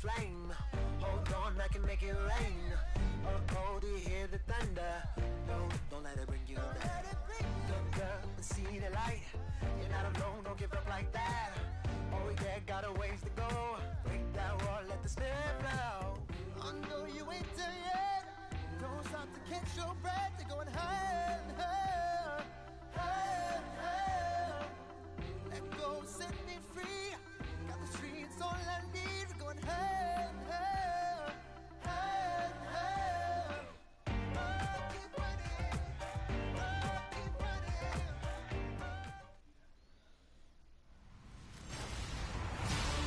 flame. Hold on, I can make it rain. Oh, do you hear the thunder? No, don't let it bring you down. Look up and see the light. You're not alone, don't give up like that. Oh yeah, got a ways to go. Break that wall, let the spirit flow. I know you ain't there yet. Don't stop to catch your breath. You're going higher and higher, higher and higher. Let go, set me free. Got the streets all I need. We're going higher and higher, higher and higher. Oh, keep running. Oh, keep running.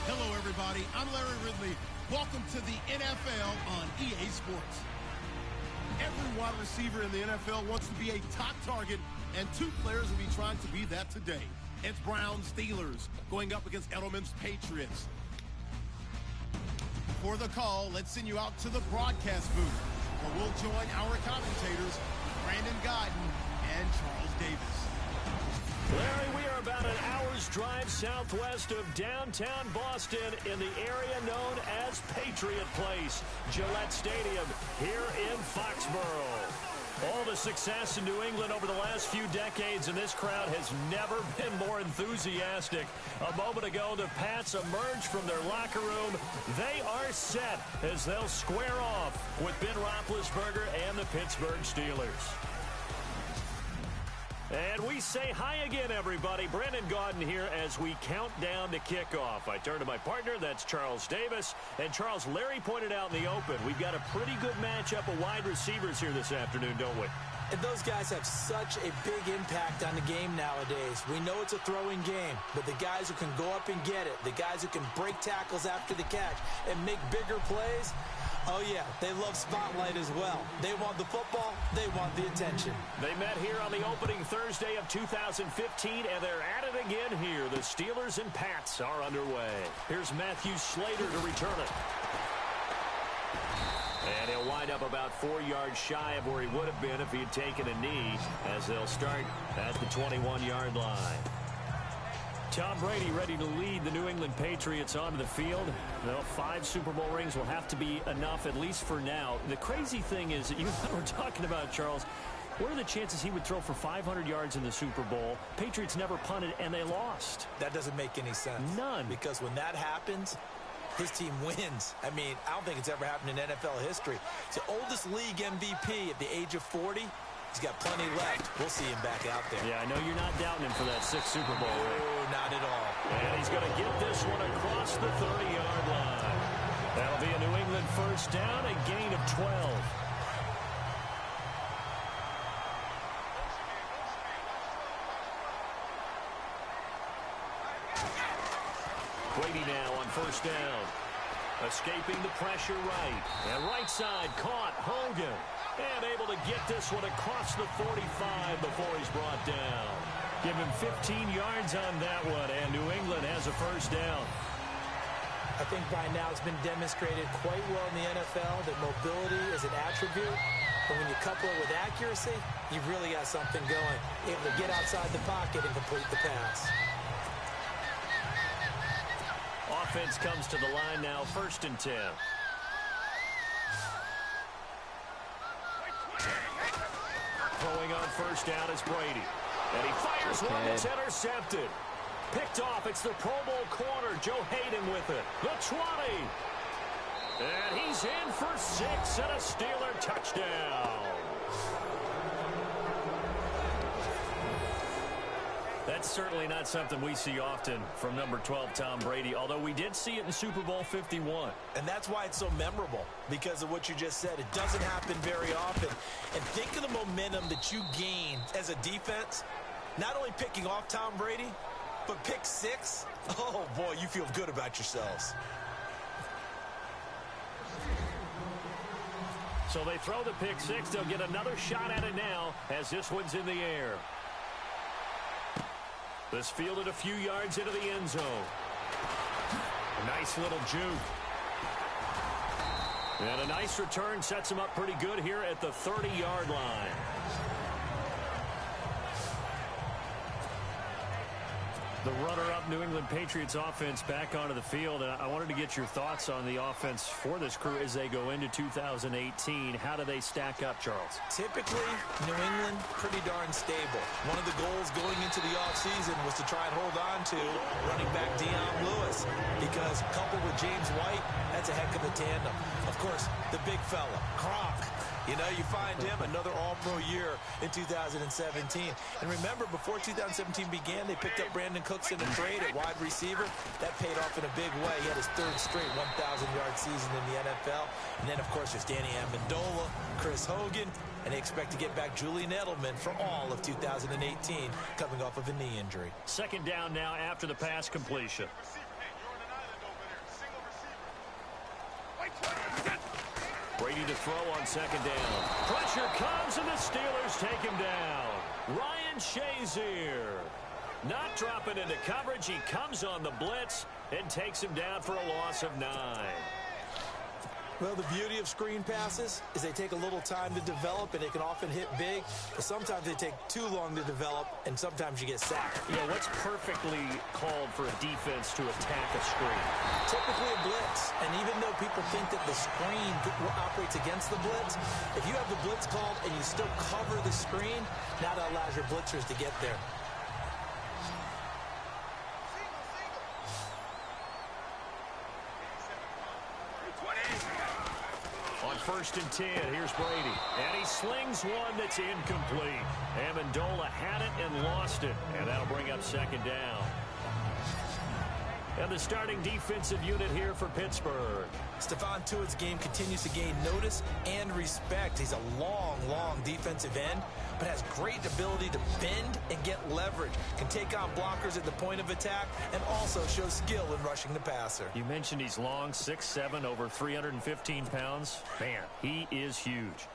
Hello, everybody. I'm Larry Ridley. Welcome to the NFL on EA Sports. Every wide receiver in the NFL wants to be a top target, and two players will be trying to be that today. It's Browns Steelers going up against Edelman's Patriots. For the call, let's send you out to the broadcast booth, where we'll join our commentators, Brandon Godden and Charles Davis. Larry, we are about an hour's drive southwest of downtown Boston in the area known as Patriot Place, Gillette Stadium, here in Foxborough. All the success in New England over the last few decades, and this crowd has never been more enthusiastic. A moment ago, the Pats emerged from their locker room. They are set as they'll square off with Ben Roethlisberger and the Pittsburgh Steelers. And we say hi again, everybody. Brandon Gaudin here as we count down to kickoff. I turn to my partner, that's Charles Davis. And Charles, Larry pointed out in the open, we've got a pretty good matchup of wide receivers here this afternoon, don't we? And those guys have such a big impact on the game nowadays. We know it's a throwing game, but the guys who can go up and get it, the guys who can break tackles after the catch and make bigger plays, oh yeah, they love spotlight as well. They want the football, they want the attention. They met here on the opening Thursday of 2015, and they're at it again here. The Steelers and Pats are underway. Here's Matthew Slater to return it. And he'll wind up about 4 yards shy of where he would have been if he had taken a knee, as they'll start at the 21-yard line. Tom Brady ready to lead the New England Patriots onto the field. Well, 5 Super Bowl rings will have to be enough, at least for now. The crazy thing is, you were talking about, Charles, what are the chances he would throw for 500 yards in the Super Bowl? Patriots never punted, and they lost. That doesn't make any sense. None. Because when that happens, his team wins. I mean, I don't think it's ever happened in NFL history. It's the oldest league MVP at the age of 40. He's got plenty left. We'll see him back out there. Yeah, I know you're not doubting him for that 6th Super Bowl ring. No, not at all. And he's going to get this one across the 30-yard line. That'll be a New England first down, a gain of 12. Brady now on first down. Escaping the pressure right. And right side caught Hogan. And able to get this one across the 45 before he's brought down. Give him 15 yards on that one. And New England has a first down. I think by now it's been demonstrated quite well in the NFL that mobility is an attribute. But when you couple it with accuracy, you've really got something going. Able to get outside the pocket and complete the pass. Offense comes to the line now, 1st and 10. Throwing on first down is Brady. And he fires one that's intercepted. Picked off, it's the Pro Bowl corner, Joe Hayden with it. The 20. And he's in for 6 and a Steeler touchdown. That's certainly not something we see often from number 12, Tom Brady, although we did see it in Super Bowl 51. And that's why it's so memorable, because of what you just said. It doesn't happen very often. And think of the momentum that you gain as a defense, not only picking off Tom Brady, but pick 6. Oh, boy, you feel good about yourselves. So they throw the pick 6. They'll get another shot at it now as this one's in the air. This fielded a few yards into the end zone. Nice little juke. And a nice return sets him up pretty good here at the 30-yard line. The runner-up New England Patriots offense back onto the field. I wanted to get your thoughts on the offense for this crew as they go into 2018. How do they stack up, Charles? Typically, New England, pretty darn stable. One of the goals going into the offseason was to try and hold on to running back Deion Lewis, because coupled with James White, that's a heck of a tandem. Of course, the big fella, Gronk. You know, you find him another all-pro year in 2017. And remember, before 2017 began, they picked up Brandon Cooks in a trade at wide receiver. That paid off in a big way. He had his third straight 1,000-yard season in the NFL. And then, of course, there's Danny Amendola, Chris Hogan, and they expect to get back Julian Edelman for all of 2018, coming off of a knee injury. Second down now after the pass completion. Brady to throw on second down. Pressure comes, and the Steelers take him down. Ryan Shazier not dropping into coverage. He comes on the blitz and takes him down for a loss of 9. Well, the beauty of screen passes is they take a little time to develop, and they can often hit big, but sometimes they take too long to develop, and sometimes you get sacked. Yeah, what's perfectly called for a defense to attack a screen? Typically a blitz, and even though people think that the screen operates against the blitz, if you have the blitz called and you still cover the screen, now that allows your blitzers to get there. On 1st and 10, here's Brady. And he slings one that's incomplete. Amendola had it and lost it. And that'll bring up second down. And the starting defensive unit here for Pittsburgh. Stephon Tuitt's game continues to gain notice and respect. He's a long defensive end, but has great ability to bend and get leverage. Can take on blockers at the point of attack and also shows skill in rushing the passer. You mentioned he's long, 6'7", over 315 pounds. Man, he is huge.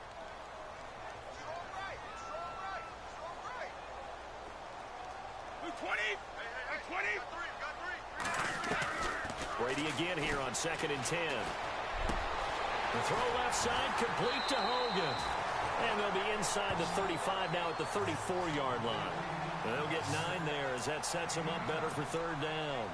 Brady again here on 2nd and 10. The throw left side, complete to Hogan. And they'll be inside the 35 now at the 34-yard line. They'll get 9 there as that sets them up better for 3rd down.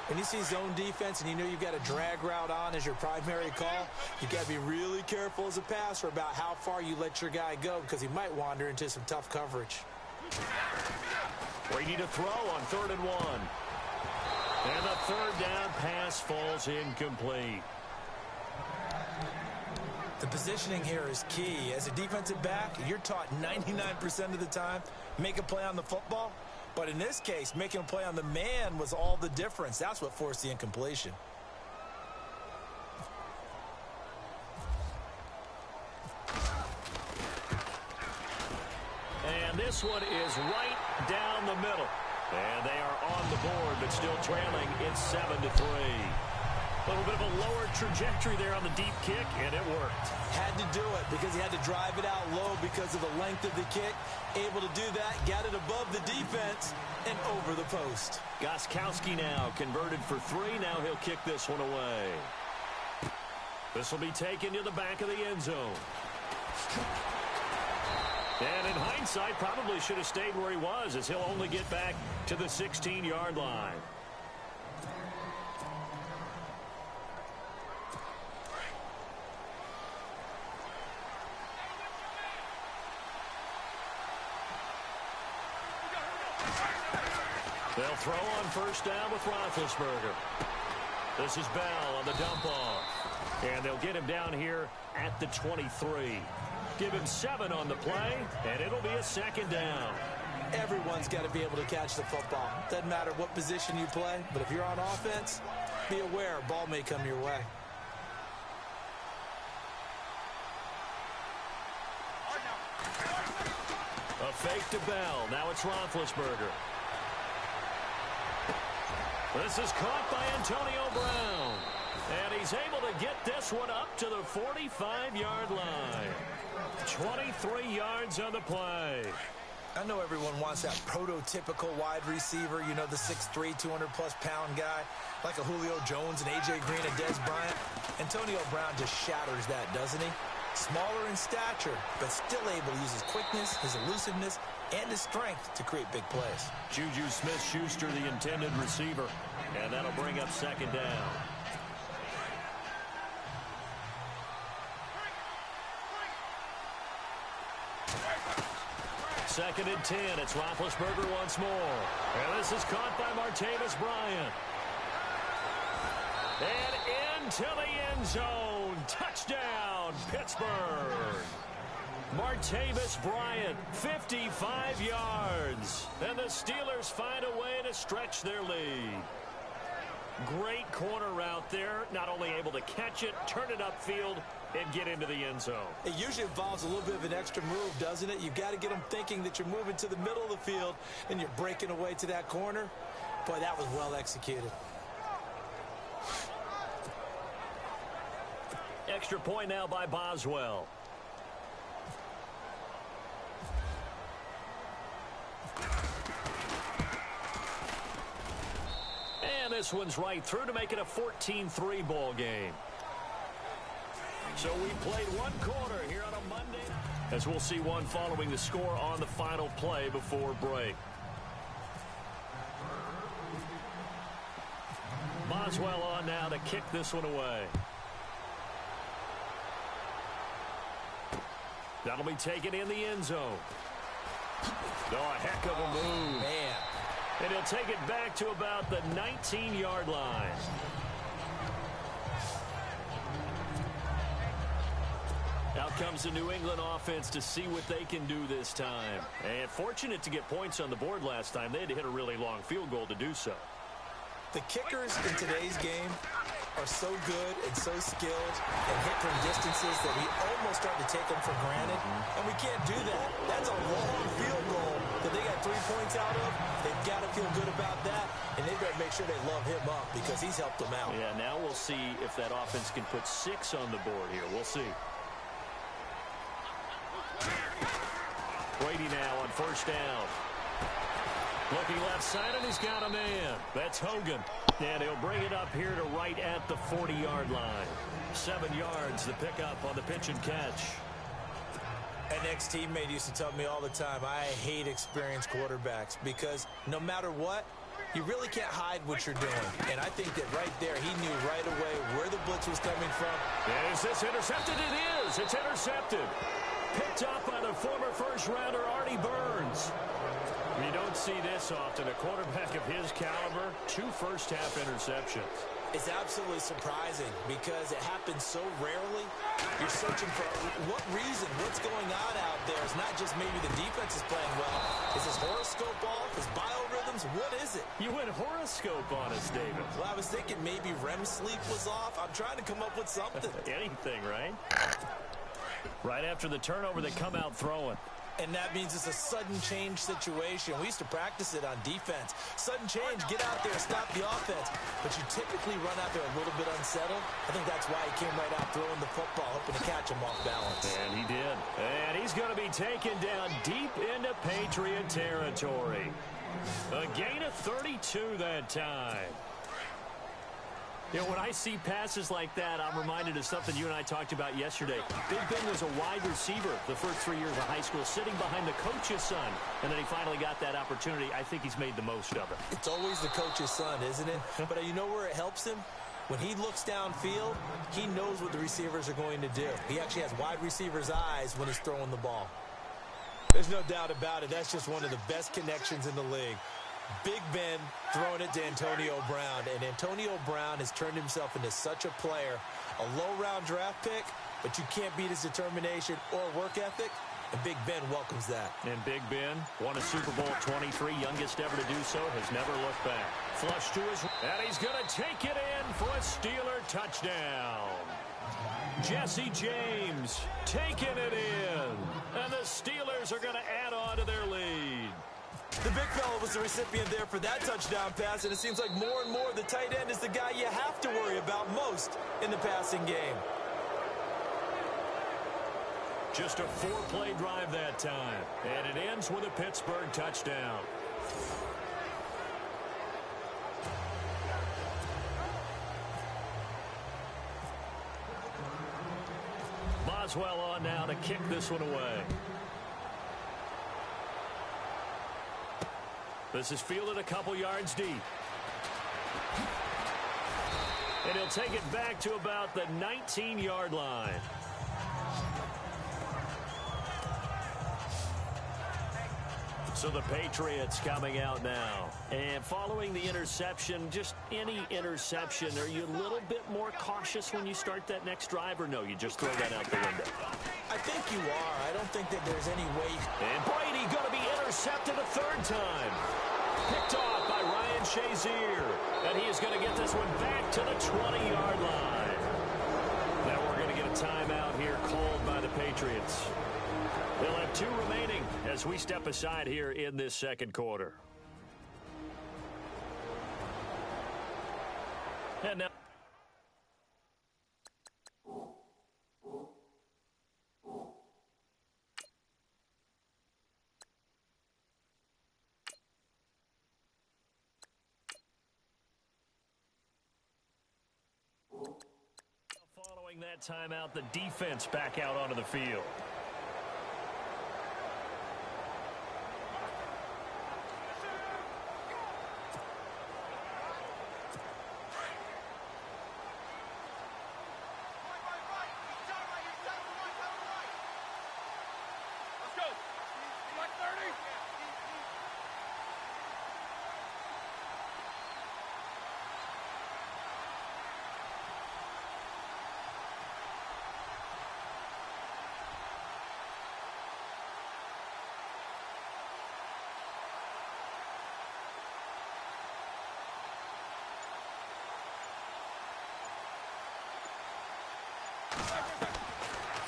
When you see zone defense and you know you've got a drag route on as your primary call, you've got to be really careful as a passer about how far you let your guy go, because he might wander into some tough coverage. Brady to throw on 3rd and 1. And the 3rd down pass falls incomplete. The positioning here is key. As a defensive back, you're taught 99% of the time, make a play on the football. But in this case, making a play on the man was all the difference. That's what forced the incompletion. And this one is right down the middle. And they are on the board, but still trailing. It's 7-3. A little bit of a lower trajectory there on the deep kick, and it worked. Had to do it because he had to drive it out low because of the length of the kick. Able to do that, got it above the defense, and over the post. Gostkowski now converted for 3. Now he'll kick this one away. This will be taken to the back of the end zone. And in hindsight, probably should have stayed where he was, as he'll only get back to the 16-yard line. They'll throw on 1st down with Roethlisberger. This is Bell on the dump off. And they'll get him down here at the 23. Give him 7 on the play, and it'll be a 2nd down. Everyone's got to be able to catch the football. Doesn't matter what position you play, but if you're on offense, be aware a ball may come your way. A fake to Bell. Now it's Roethlisberger. This is caught by Antonio Brown. And he's able to get this one up to the 45-yard line. 23 yards on the play. I know everyone wants that prototypical wide receiver, you know, the 6'3", 200-plus pound guy, like a Julio Jones and A.J. Green and Des Bryant. Antonio Brown just shatters that, doesn't he? Smaller in stature, but still able to use his quickness, his elusiveness, and his strength to create big plays. Juju Smith-Schuster, the intended receiver. And that'll bring up second down. Second and 10. It's Roethlisberger once more. And this is caught by Martavis Bryant. And into the end zone. Touchdown, Pittsburgh. Martavis Bryant, 55 yards. And the Steelers find a way to stretch their lead. Great corner route there. Not only able to catch it, turn it upfield, and get into the end zone. It usually involves a little bit of an extra move, doesn't it? You've got to get them thinking that you're moving to the middle of the field and you're breaking away to that corner. Boy, that was well executed. Extra point now by Boswell. And this one's right through to make it a 14-3 ball game. So we played one quarter here on a Monday, as we'll see one following the score on the final play before break. Boswell on now to kick this one away. That'll be taken in the end zone. Oh, a heck of a move. Man. And he'll take it back to about the 19-yard line. Out comes the New England offense to see what they can do this time. And fortunate to get points on the board last time. They had to hit a really long field goal to do so. The kickers in today's game are so good and so skilled and hit from distances that we almost start to take them for granted. And we can't do that. That's a long field goal that they got 3 points out of. They've got to feel good about that. And they better make sure they love him up because he's helped them out. Yeah, now we'll see if that offense can put 6 on the board here. We'll see. Brady now on first down. Looking left side, and he's got a man. That's Hogan. And he'll bring it up here to right at the 40-yard line. 7 yards, the pickup on the pitch and catch. An ex-teammate used to tell me all the time, I hate experienced quarterbacks because no matter what, you really can't hide what you're doing. And I think that right there, he knew right away where the blitz was coming from. Is this intercepted? It is. It's intercepted. Picked up by the former first-rounder, Artie Burns. You don't see this often. A quarterback of his caliber, 2 first-half interceptions. It's absolutely surprising because it happens so rarely. You're searching for what reason, what's going on out there. It's not just maybe the defense is playing well. Is his horoscope off? His biorhythms? What is it? You went horoscope on us, David. Well, I was thinking maybe REM sleep was off. I'm trying to come up with something. Anything, right? Right after the turnover, they come out throwing. And that means it's a sudden change situation. We used to practice it on defense. Sudden change, get out there, stop the offense. But you typically run out there a little bit unsettled. I think that's why he came right out throwing the football, hoping to catch him off balance. And he did. And he's going to be taken down deep into Patriot territory. A gain of 32 that time. You know, when I see passes like that, I'm reminded of something you and I talked about yesterday. Big Ben was a wide receiver the first 3 years of high school, sitting behind the coach's son. And then he finally got that opportunity. I think he's made the most of it. It's always the coach's son, isn't it? But you know where it helps him? When he looks downfield, he knows what the receivers are going to do. He actually has wide receivers' eyes when he's throwing the ball. There's no doubt about it. That's just one of the best connections in the league. Big Ben throwing it to Antonio Brown, and Antonio Brown has turned himself into such a player. A low-round draft pick, but you can't beat his determination or work ethic, and Big Ben welcomes that. And Big Ben won a Super Bowl 23, youngest ever to do so, has never looked back. Flush to his, and he's going to take it in for a Steeler touchdown. Jesse James taking it in, and the Steelers are going to add on to their lead. The big fella was the recipient there for that touchdown pass, and it seems like more and more the tight end is the guy you have to worry about most in the passing game. Just a 4-play drive that time, and it ends with a Pittsburgh touchdown. Boswell on now to kick this one away. This is fielded a couple yards deep. And he'll take it back to about the 19-yard line. So the Patriots coming out now. And following the interception, just any interception, are you a little bit more cautious when you start that next drive, or no, you just throw that out the window? I think you are. I don't think that there's any way. And Brady going to be intercepted a third time. Picked off by Ryan Shazier. And he is going to get this one back to the 20-yard line. Now we're going to get a timeout here called by the Patriots. They'll have 2 remaining as we step aside here in this second quarter. And now following that timeout, the defense back out onto the field.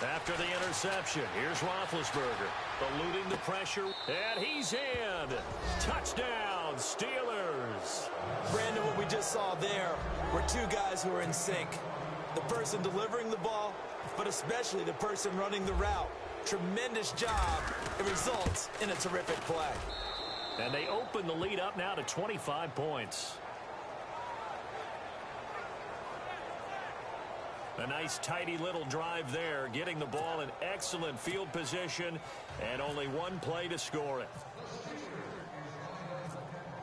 After the interception, here's Roethlisberger, eluding the pressure, and he's in. Touchdown, Steelers. Brandon, what we just saw there were 2 guys who are in sync. The person delivering the ball, but especially the person running the route. Tremendous job. It results in a terrific play. And they open the lead up now to 25 points. A nice, tidy little drive there, getting the ball in excellent field position, and only 1 play to score it.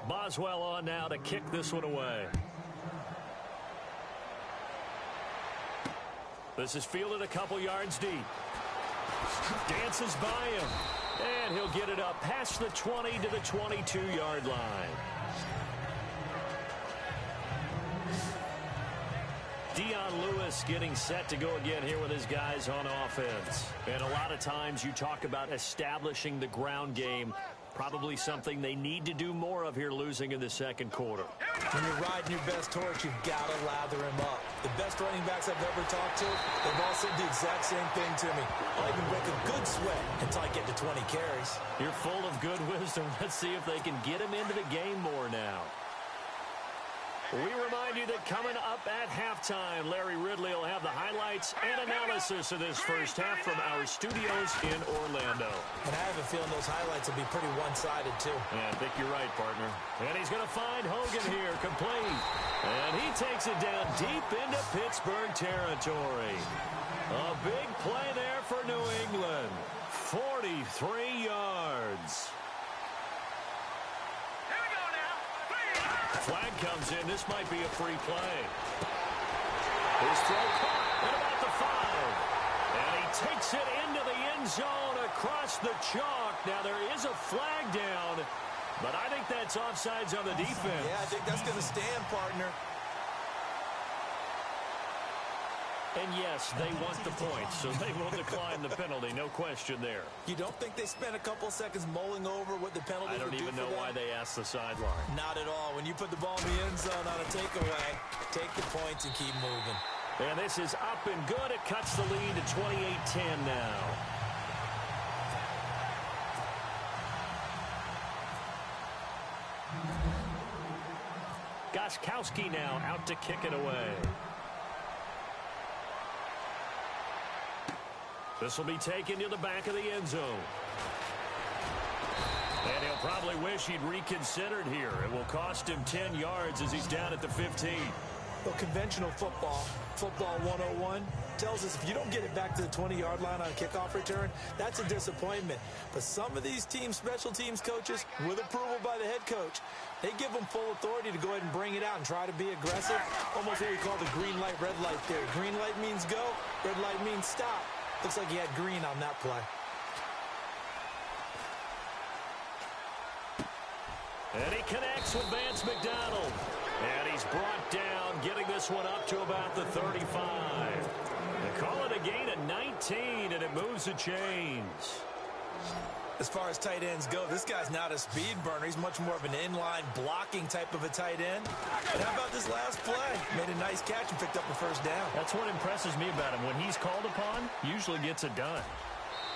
Boswell on now to kick this one away. This is fielded a couple yards deep. Dances by him, and he'll get it up past the 20 to the 22-yard line. Lewis getting set to go again here with his guys on offense. And a lot of times you talk about establishing the ground game. Probably something they need to do more of here, losing in the second quarter. When you're riding your best horse, you've got to lather him up. The best running backs I've ever talked to, they've all said the exact same thing to me. I'll even break a good sweat until I get to 20 carries. You're full of good wisdom. Let's see if they can get him into the game more now. We remind you that coming up at halftime, Larry Ridley will have the highlights and analysis of this first half from our studios in Orlando. And I have a feeling those highlights will be pretty one-sided, too. Yeah, I think you're right, partner. And he's going to find Hogan here, complete. And he takes it down deep into Pittsburgh territory. A big play there for New England. 43 yards. Flag comes in. This might be a free play. His throw caught at about the 5. And he takes it into the end zone across the chalk. Now there is a flag down, but I think that's offsides on the defense. Yeah, I think that's going to stand, partner. And yes, they want the points, so they will decline the penalty. No question there. You don't think they spent a couple seconds mulling over what the penalty I don't even know why they asked the sideline. Not at all. When you put the ball in the end zone on a takeaway, take the points and keep moving. And this is up and good. It cuts the lead to 28-10 now. Gostkowski now out to kick it away. This will be taken to the back of the end zone. And he'll probably wish he'd reconsidered here. It will cost him 10 yards as he's down at the 15. Well, conventional football 101, tells us if you don't get it back to the 20-yard line on a kickoff return, that's a disappointment. But some of these special teams coaches, with approval by the head coach, they give them full authority to go ahead and bring it out and try to be aggressive. Almost what we call the green light, red light theory. Green light means go, red light means stop. Looks like he had green on that play. And he connects with Vance McDonald. And he's brought down, getting this one up to about the 35. They call it a gain of 19, and it moves the chains. As far as tight ends go, this guy's not a speed burner. He's much more of an inline blocking type of a tight end. And how about this last play? Made a nice catch and picked up a first down. That's what impresses me about him. When he's called upon, usually gets it done.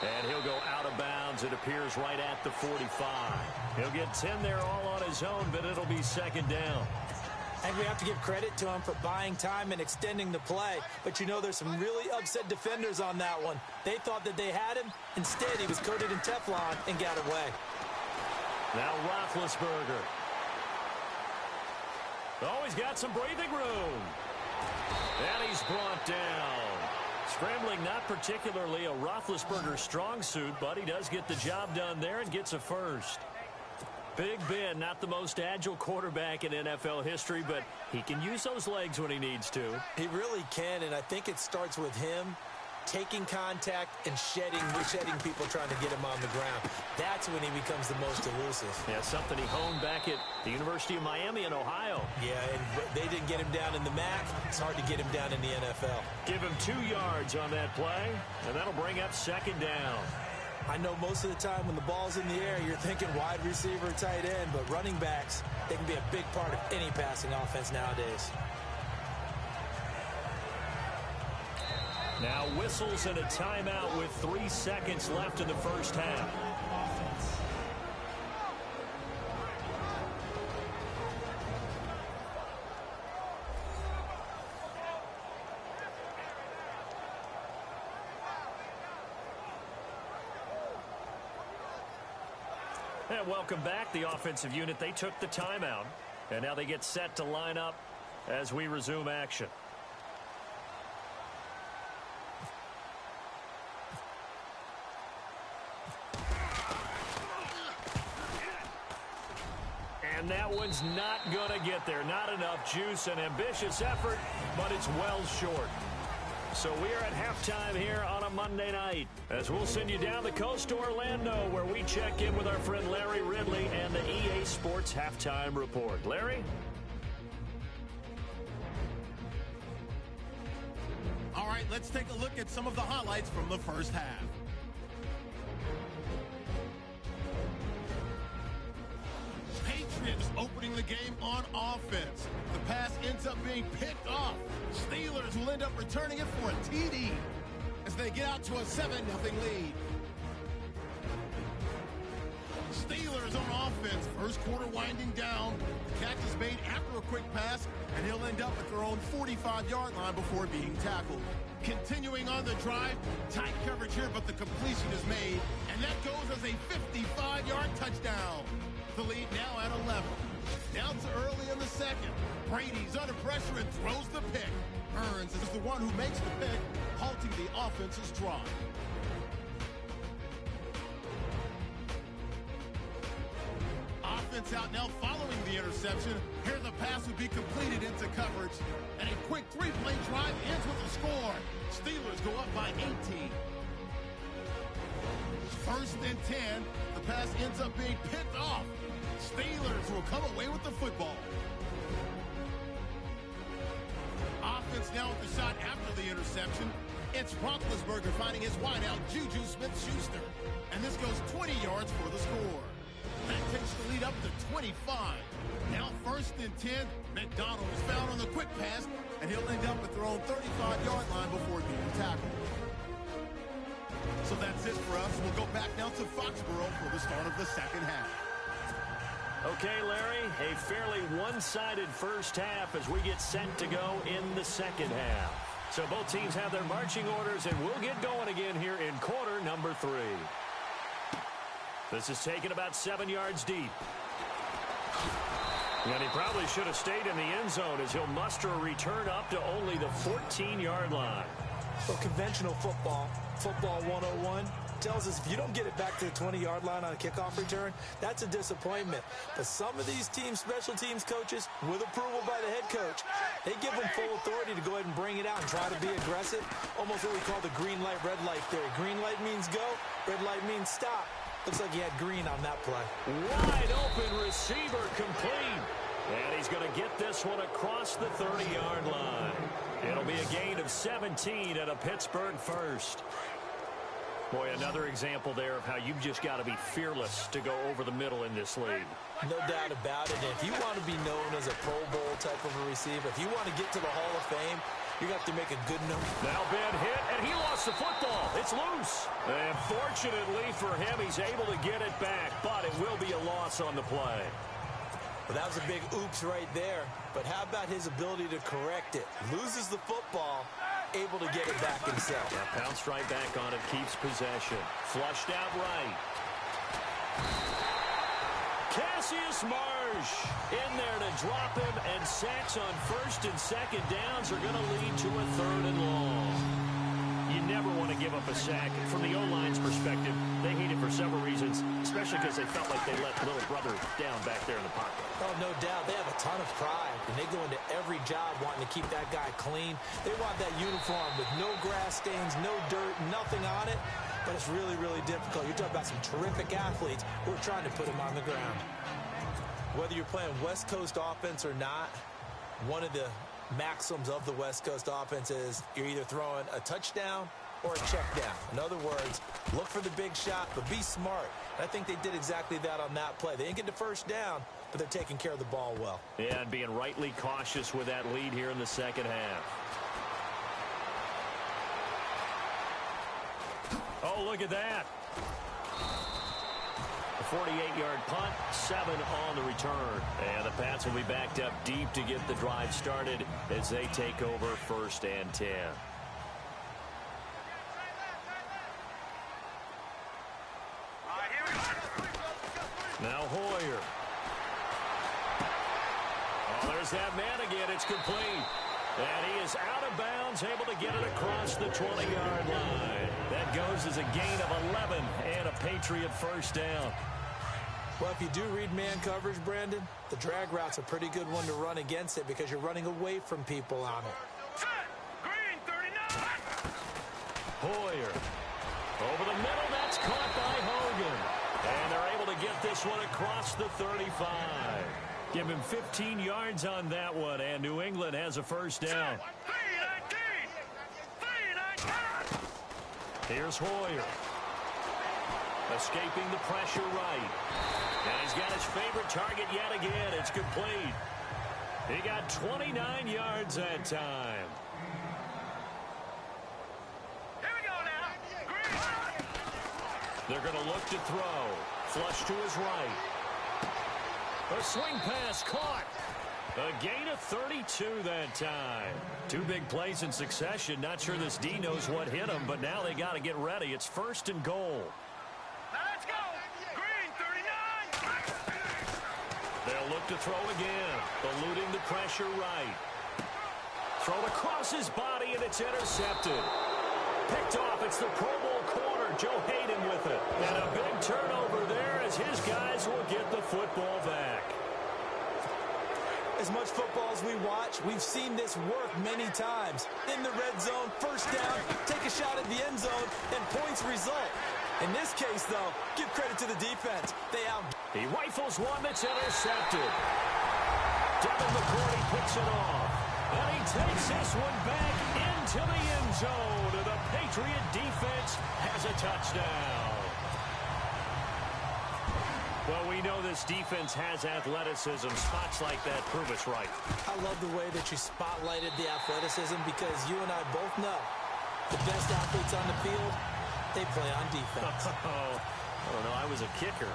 And he'll go out of bounds, it appears, right at the 45. He'll get 10 there all on his own, but it'll be second down. I think we have to give credit to him for buying time and extending the play. But you know, there's some really upset defenders on that one. They thought that they had him. Instead, he was coated in Teflon and got away. Now Roethlisberger. Oh, he's got some breathing room. And he's brought down. Scrambling, not particularly a Roethlisberger strong suit, but he does get the job done there and gets a first. Big Ben, not the most agile quarterback in NFL history, but he can use those legs when he needs to. He really can, and I think it starts with him taking contact and shedding people trying to get him on the ground. That's when he becomes the most elusive. Yeah, something he honed back at the University of Miami in Ohio. Yeah, and they didn't get him down in the MAC. It's hard to get him down in the NFL. Give him 2 yards on that play, and that'll bring up second down. I know most of the time when the ball's in the air, you're thinking wide receiver, tight end, but running backs, they can be a big part of any passing offense nowadays. Now whistles and a timeout with 3 seconds left in the first half. And welcome back, the offensive unit. They took the timeout, and now they get set to line up as we resume action. And that one's not going to get there. Not enough juice. An ambitious effort, but it's well short. So we are at halftime here on a Monday night, as we'll send you down the coast to Orlando, where we check in with our friend Larry Ridley and the EA Sports Halftime Report. Larry? All right, let's take a look at some of the highlights from the first half. Patriots opening the game on offense. The pass ends up being picked off. Steelers will end up returning it for a TD as they get out to a 7-0 lead. Steelers on offense. First quarter winding down. The catch is made after a quick pass, and he'll end up at their own 45-yard line before being tackled. Continuing on the drive, tight coverage here, but the completion is made, and that goes as a 55-yard touchdown. The lead now at 11. Down to early in the second. Brady's under pressure and throws the pick. Burns is the one who makes the pick, halting the offense's drive. Offense out now following the interception. Here the pass would be completed into coverage. And a quick 3-play drive ends with a score. Steelers go up by 18. First and 10. The pass ends up being picked off. Steelers will come away with the football. Offense now with the shot after the interception. It's Roethlisberger finding his wideout, Juju Smith-Schuster. And this goes 20 yards for the score. That takes the lead up to 25. Now first and 10. McDonald is found on the quick pass, and he'll end up at their own 35-yard line before being tackled. So that's it for us. We'll go back now to Foxborough for the start of the second half. Okay, Larry, a fairly one-sided first half as we get set to go in the second half. So both teams have their marching orders, and we'll get going again here in quarter number 3. This is taken about 7 yards deep. And he probably should have stayed in the end zone as he'll muster a return up to only the 14-yard line. Well, conventional football 101, tells us if you don't get it back to the 20-yard line on a kickoff return, that's a disappointment. But some of these teams, special teams coaches, with approval by the head coach, they give them full authority to go ahead and bring it out and try to be aggressive. Almost what we call the green light, red light theory. Green light means go, red light means stop. Looks like he had green on that play. Wide open receiver complete. And he's going to get this one across the 30-yard line. It'll be a gain of 17 at a Pittsburgh first. Boy, another example there of how you've just got to be fearless to go over the middle in this league. No doubt about it. And if you want to be known as a Pro Bowl type of a receiver, if you want to get to the Hall of Fame, you have to make a good number. Now bad hit, and he lost the football. It's loose. And fortunately for him, he's able to get it back, but it will be a loss on the play. Well, that was a big oops right there. But how about his ability to correct it? Loses the football, able to get it back himself. Yeah, bounced right back on it, keeps possession. Flushed out right. Cassius Marsh in there to drop him, and sacks on first and second downs are going to lead to a 3rd and long. You never want to give up a sack. From the O-line's perspective, they hate it for several reasons, especially because they felt like they let little brother down back there in the pocket. Oh, no doubt. They have a ton of pride, and they go into every job wanting to keep that guy clean. They want that uniform with no grass stains, no dirt, nothing on it. But it's really, really difficult. You're talking about some terrific athletes who are trying to put him on the ground. Whether you're playing West Coast offense or not, one of the maxims of the West Coast offense is you're either throwing a touchdown or a check down. In other words, look for the big shot, but be smart. And I think they did exactly that on that play. They didn't get the first down, but they're taking care of the ball well. Yeah, and being rightly cautious with that lead here in the second half. Oh, look at that. A 48-yard punt, 7 on the return. And the Pats will be backed up deep to get the drive started as they take over 1st and 10. Now Hoyer. Oh, there's that man again. It's complete. And he is out of bounds, able to get it across the 20-yard line. That goes as a gain of 11 and a Patriot first down. Well, if you do read man coverage, Brandon, the drag route's a pretty good one to run against it because you're running away from people on it. Green 39. Hoyer. Over the middle, that's caught by Hogan. And they're able to get this one across the 35. Give him 15 yards on that one, and New England has a first down. Here's Hoyer. Escaping the pressure right. And he's got his favorite target yet again. It's complete. He got 29 yards that time. Here we go now. They're going to look to throw. Flush to his right. A swing pass caught. A gain of 32 that time. 2 big plays in succession. Not sure this D knows what hit him, but now they got to get ready. It's 1st and goal. Now let's go. Green 39. They'll look to throw again. Eluding the pressure right. Thrown across his body, and it's intercepted. Picked off. It's the Pro Bowl corner. Joe Hayden with it. And a big turnover there as his guys will get the football back. As much football as we watch, we've seen this work many times. In the red zone, first down, take a shot at the end zone, and points result. In this case, though, give credit to the defense. He rifles one that's intercepted. Devin McCourty picks it off. And he takes this one back into the end zone. And the Patriot defense has a touchdown. Well, we know this defense has athleticism. Spots like that prove us right. I love the way that you spotlighted the athleticism because you and I both know the best athletes on the field, they play on defense. Oh, no, I was a kicker.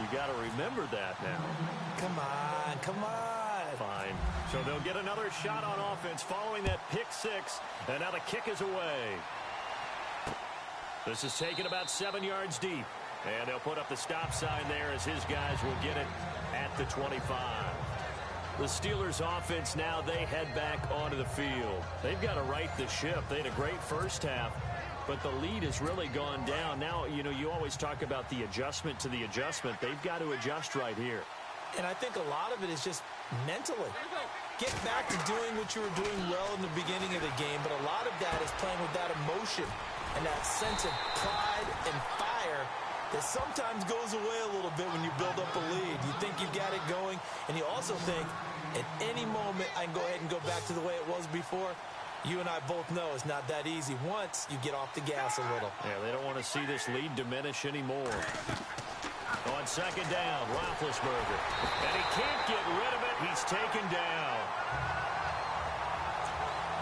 You got to remember that now. Come on, come on. Fine. So they'll get another shot on offense following that pick 6, and now the kick is away. This is taken about 7 yards deep. And they'll put up the stop sign there as his guys will get it at the 25. The Steelers offense now, they head back onto the field. They've got to right the ship. They had a great first half, but the lead has really gone down. Now, you know, you always talk about the adjustment to the adjustment. They've got to adjust right here. And I think a lot of it is just mentally. Get back to doing what you were doing well in the beginning of the game, but a lot of that is playing with that emotion and that sense of pride and fire that sometimes goes away a little bit when you build up a lead. You think you've got it going, and you also think at any moment I can go ahead and go back to the way it was before. You and I both know it's not that easy once you get off the gas a little. Yeah, they don't want to see this lead diminish anymore. On second down, Roethlisberger. And he can't get rid of it. He's taken down.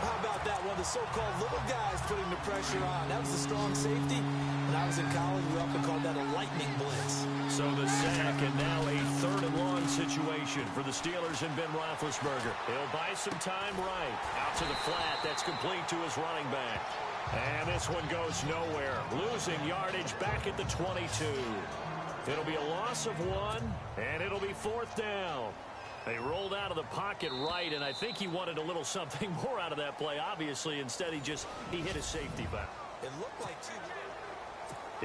How about that? One of the so-called little guys putting the pressure on. That was a strong safety. When I was in college, we often called that a lightning blitz. So the sack, and now a third and long situation for the Steelers and Ben Roethlisberger. He'll buy some time right. Out to the flat. That's complete to his running back. And this one goes nowhere. Losing yardage back at the 22. It'll be a loss of 1, and it'll be fourth down. They rolled out of the pocket right, and I think he wanted a little something more out of that play. Obviously, instead he hit his safety back. It looked like two.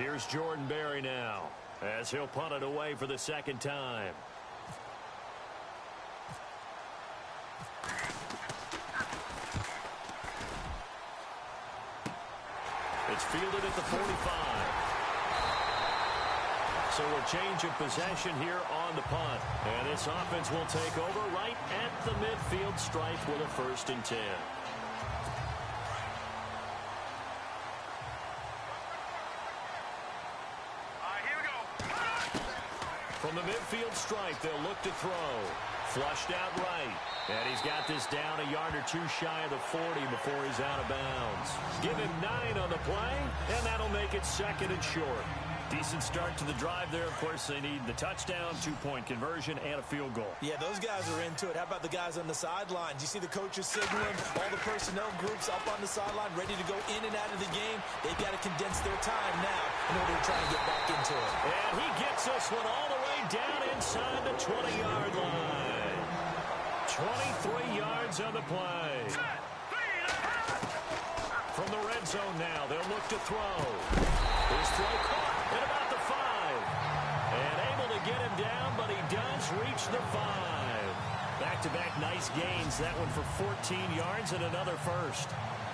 Here's Jordan Berry now, as he'll punt it away for the second time. It's fielded at the 45. So a change of possession here on the punt. And this offense will take over right at the midfield stripe with a 1st and 10. Here we go. From the midfield stripe, they'll look to throw. Flushed out right. And he's got this down a yard or two shy of the 40 before he's out of bounds. Give him 9 on the play, and that'll make it 2nd and short. Decent start to the drive there. Of course, they need the touchdown, 2-point conversion, and a field goal. Yeah, those guys are into it. How about the guys on the sidelines? You see the coaches signaling, all the personnel groups up on the sideline, ready to go in and out of the game. They've got to condense their time now in order to try and get back into it. And he gets this one all the way down inside the 20-yard line. 23 yards on the play. From the red zone now, they'll look to throw. His throw caught at about the 5. And able to get him down, but he does reach the 5. Back-to-back nice gains. That one for 14 yards and another first.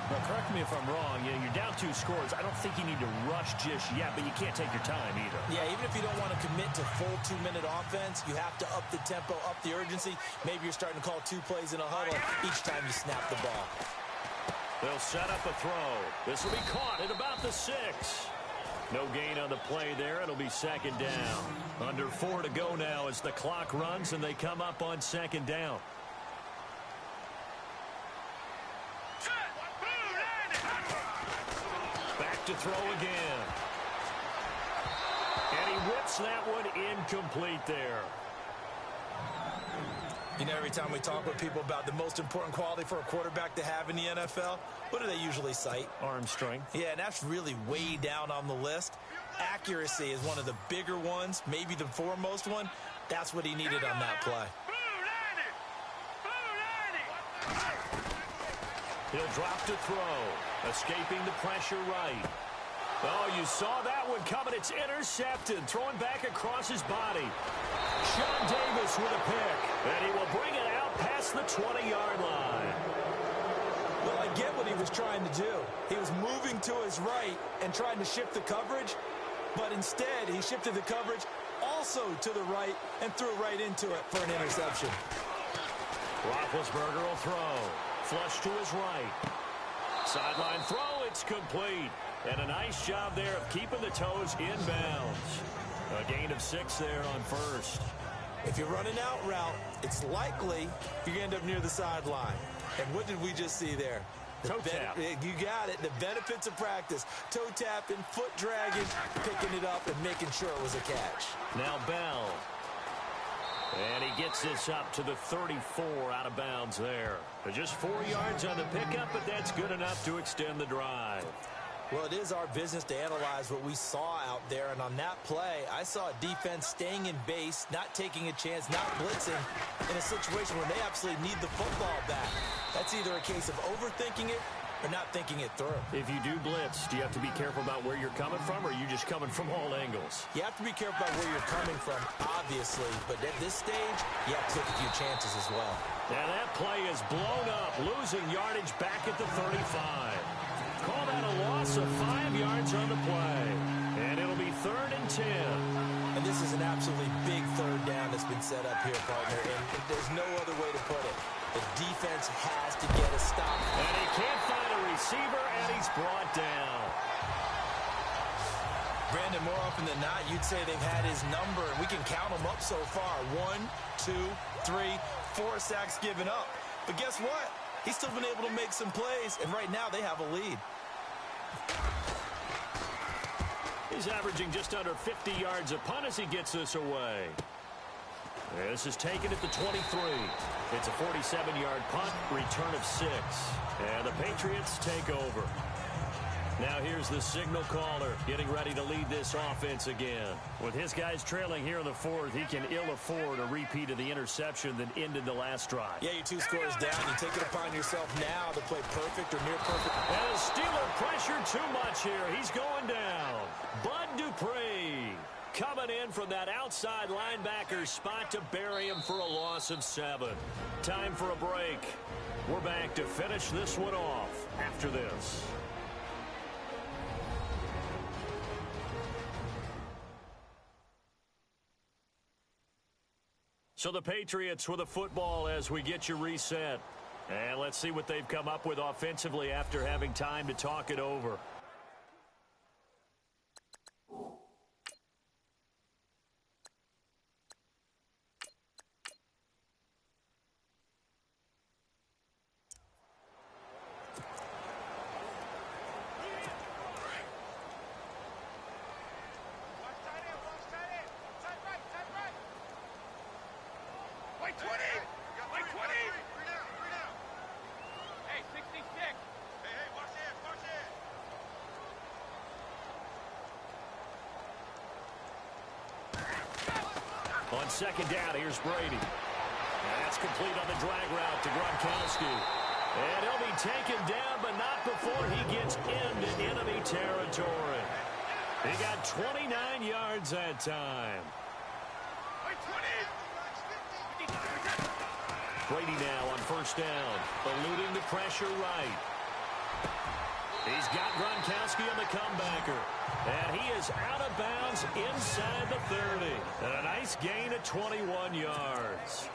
Now, correct me if I'm wrong. You're down 2 scores. I don't think you need to rush just yet, but you can't take your time either. Yeah, even if you don't want to commit to full 2-minute offense, you have to up the tempo, up the urgency. Maybe you're starting to call 2 plays in a huddle each time you snap the ball. They'll set up a throw. This will be caught at about the 6. No gain on the play there. It'll be 2nd down. Under 4 to go now as the clock runs and they come up on 2nd down. Back to throw again. And he whips that one incomplete there. You know, every time we talk with people about the most important quality for a quarterback to have in the NFL, what do they usually cite? Arm strength. Yeah, and that's really way down on the list. Accuracy is one of the bigger ones, maybe the foremost one. That's what he needed on that play. He'll drop to throw, escaping the pressure right. Oh, you saw that one coming. It's intercepted, throwing back across his body. Sean Davis with a pick, and he will bring it out past the 20-yard line. Well, I get what he was trying to do. He was moving to his right and trying to shift the coverage, but instead he shifted the coverage also to the right and threw right into it for an interception. Roethlisberger will throw. Flush to his right. Sideline throw, it's complete. And a nice job there of keeping the toes in bounds. A gain of 6 there on first. If you run an out route, it's likely you're going to end up near the sideline. And what did we just see there? Toe tap. You got it. The benefits of practice. Toe tapping, foot dragging, picking it up, and making sure it was a catch. Now Bell. And he gets this up to the 34 out of bounds there. Just 4 yards on the pickup, but that's good enough to extend the drive. Well, it is our business to analyze what we saw out there, and on that play, I saw a defense staying in base, not taking a chance, not blitzing, in a situation where they absolutely need the football back. That's either a case of overthinking it or not thinking it through. If you do blitz, do you have to be careful about where you're coming from, or are you just coming from all angles? You have to be careful about where you're coming from, obviously, but at this stage, you have to take a few chances as well. And that play is blown up, losing yardage back at the 35. Call that a loss of 5 yards on the play. And it'll be 3rd and 10. And this is an absolutely big third down that's been set up here, partner, and there's no other way to put it. The defense has to get a stop. And he can't find a receiver, and he's brought down. Brandon, more often than not, you'd say they've had his number, and we can count them up so far. 1, 2, 3, 4 sacks given up. But guess what? He's still been able to make some plays, and right now they have a lead. He's averaging just under 50 yards a punt as he gets this away. This is taken at the 23. It's a 47-yard punt, return of 6. And the Patriots take over. Now here's the signal caller getting ready to lead this offense again. With his guys trailing here in the 4th, he can ill afford a repeat of the interception that ended the last drive. Yeah, you're 2 scores down. You take it upon yourself now to play perfect or near perfect. And Steeler pressure too much here. He's going down. Bud Dupree coming in from that outside linebacker spot to bury him for a loss of 7. Time for a break. We're back to finish this one off after this. So the Patriots with the football as we get you reset. And let's see what they've come up with offensively after having time to talk it over. On 2nd down, here's Brady. And that's complete on the drag route to Gronkowski. And he'll be taken down, but not before he gets into enemy territory. He got 29 yards that time. Brady now on 1st down, eluding the pressure right. He's got Gronkowski on the comebacker. And he is out of bounds inside the 30. And a nice gain of 21 yards.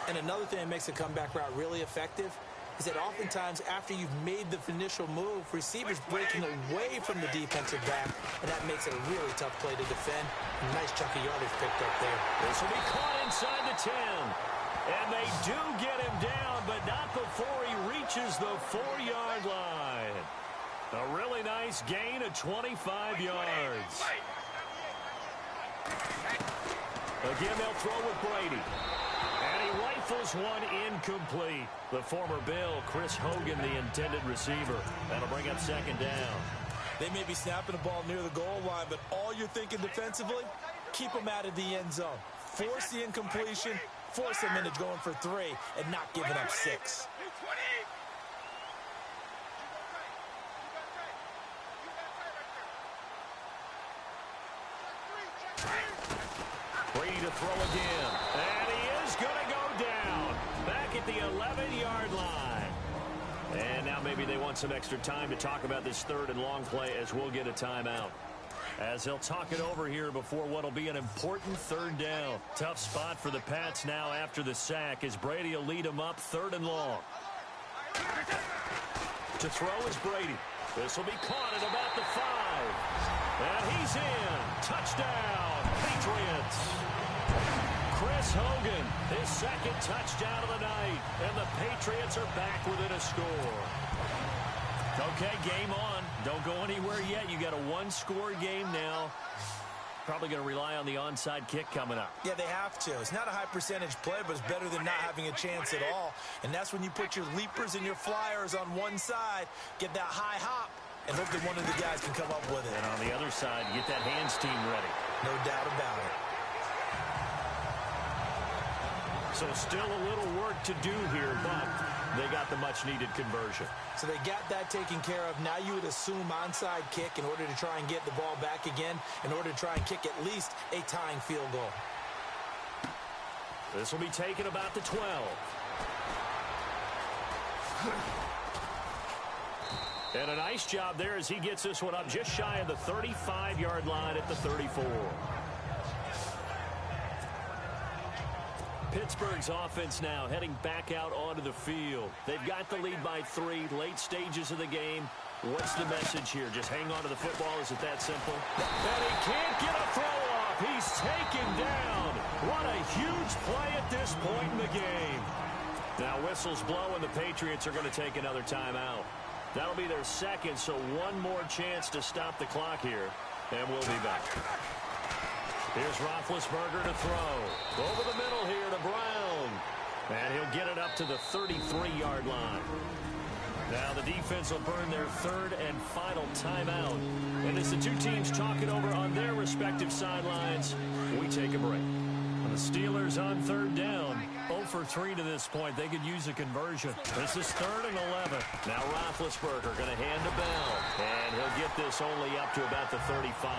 And another thing that makes a comeback route really effective is that oftentimes after you've made the initial move, receivers breaking away from the defensive back, and that makes it a really tough play to defend. A nice chunk of yardage picked up there. This will be caught inside the 10. And they do get him down, but not before he reaches the 4-yard line. A really nice gain of 25 yards. Again, they'll throw with Brady. And he rifles one incomplete. The former Bill, Chris Hogan, the intended receiver. That'll bring up 2nd down. They may be snapping the ball near the goal line, but all you're thinking defensively, keep them out of the end zone. Force the incompletion, force them into going for 3, and not giving up 6. Brady to throw again. And he is going to go down. Back at the 11-yard line. And now maybe they want some extra time to talk about this 3rd and long play as we'll get a timeout. As he'll talk it over here before what will be an important 3rd down. Tough spot for the Pats now after the sack as Brady will lead them up 3rd and long. To throw is Brady. This will be caught at about the 5. And he's in. Touchdown, Patriots. Chris Hogan, his 2nd touchdown of the night. And the Patriots are back within a score. Okay, game on. Don't go anywhere yet. You got a 1-score game now. Probably going to rely on the onside kick coming up. Yeah, they have to. It's not a high percentage play, but it's better than not having a chance at all. And that's when you put your leapers and your flyers on one side, get that high hop, and hope that one of the guys can come up with it. And on the other side, get that hands team ready. No doubt about it. So still a little work to do here, but they got the much-needed conversion. So they got that taken care of. Now you would assume onside kick in order to try and get the ball back again, in order to try and kick at least a tying field goal. This will be taken about the 12. And a nice job there as he gets this one up just shy of the 35-yard line at the 34. Pittsburgh's offense now heading back out onto the field. They've got the lead by 3, late stages of the game. What's the message here? Just hang on to the football? Is it that simple? And he can't get a throw off. He's taken down. What a huge play at this point in the game. Now whistles blow and the Patriots are going to take another timeout. That'll be their second, so one more chance to stop the clock here, and we'll be back. Here's Roethlisberger to throw. Over the middle here to Brown. And he'll get it up to the 33-yard line. Now the defense will burn their third and final timeout. And as the two teams talk it over on their respective sidelines, we take a break. And the Steelers on third down. 0 for 3 to this point. They could use a conversion. This is 3rd and 11. Now Roethlisberger going to hand to Bell. And he'll get this only up to about the 35.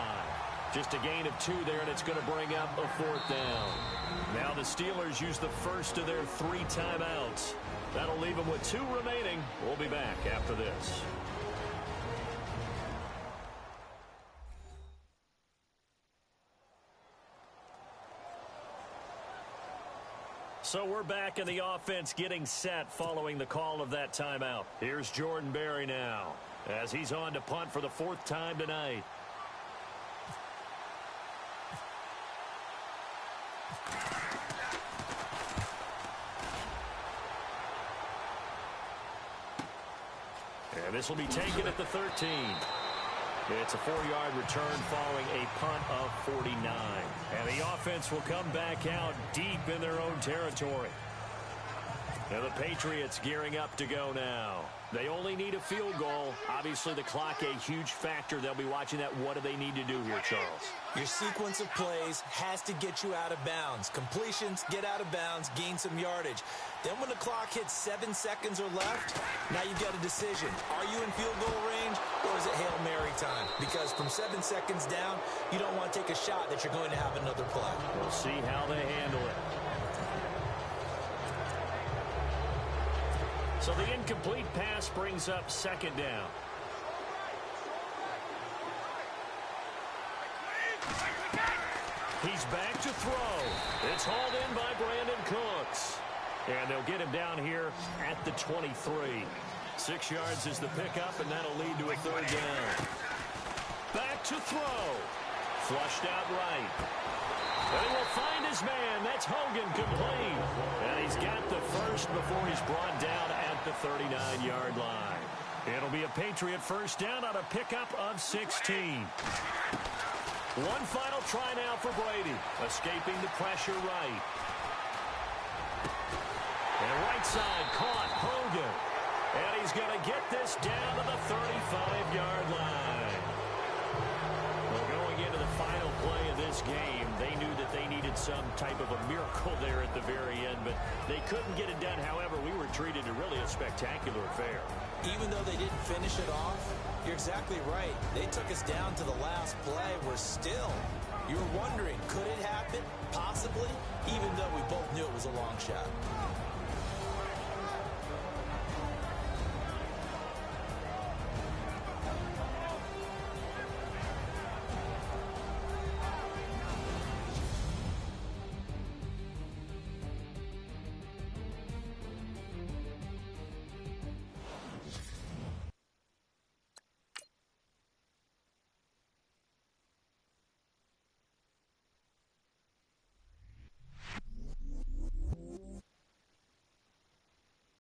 Just a gain of 2 there, and it's going to bring up a 4th down. Now the Steelers use the first of their 3 timeouts. That'll leave them with 2 remaining. We'll be back after this. So we're back in the offense getting set following the call of that timeout. Here's Jordan Berry now as he's on to punt for the 4th time tonight. And this will be taken at the 13. It's a 4-yard return following a punt of 49. And the offense will come back out deep in their own territory. And the Patriots gearing up to go now. They only need a field goal. Obviously, the clock a huge factor. They'll be watching that. What do they need to do here, Charles? Your sequence of plays has to get you out of bounds. Completions, get out of bounds, gain some yardage. Then when the clock hits 7 seconds or left, now you've got a decision. Are you in field goal range or is it Hail Mary time? Because from 7 seconds down, you don't want to take a shot that you're going to have another play. We'll see how they handle it. So the incomplete pass brings up 2nd down. He's back to throw. It's hauled in by Brandon Cooks. And they'll get him down here at the 23. 6 yards is the pickup, and that'll lead to a 3rd down. Back to throw. Flushed out right. And he will find his man. That's Hogan complete. And he's got the first before he's brought down at the 39-yard line. It'll be a Patriot first down on a pickup of 16. One final try now for Brady. Escaping the pressure right. And right side caught Hogan. And he's going to get this down to the 35-yard line. Well, going into the final play of this game, they knew that they needed some type of a miracle there at the very end, but they couldn't get it done. However, we were treated to really a spectacular affair. Even though they didn't finish it off, you're exactly right. They took us down to the last play. We're still, you were wondering, could it happen? Possibly, even though we both knew it was a long shot.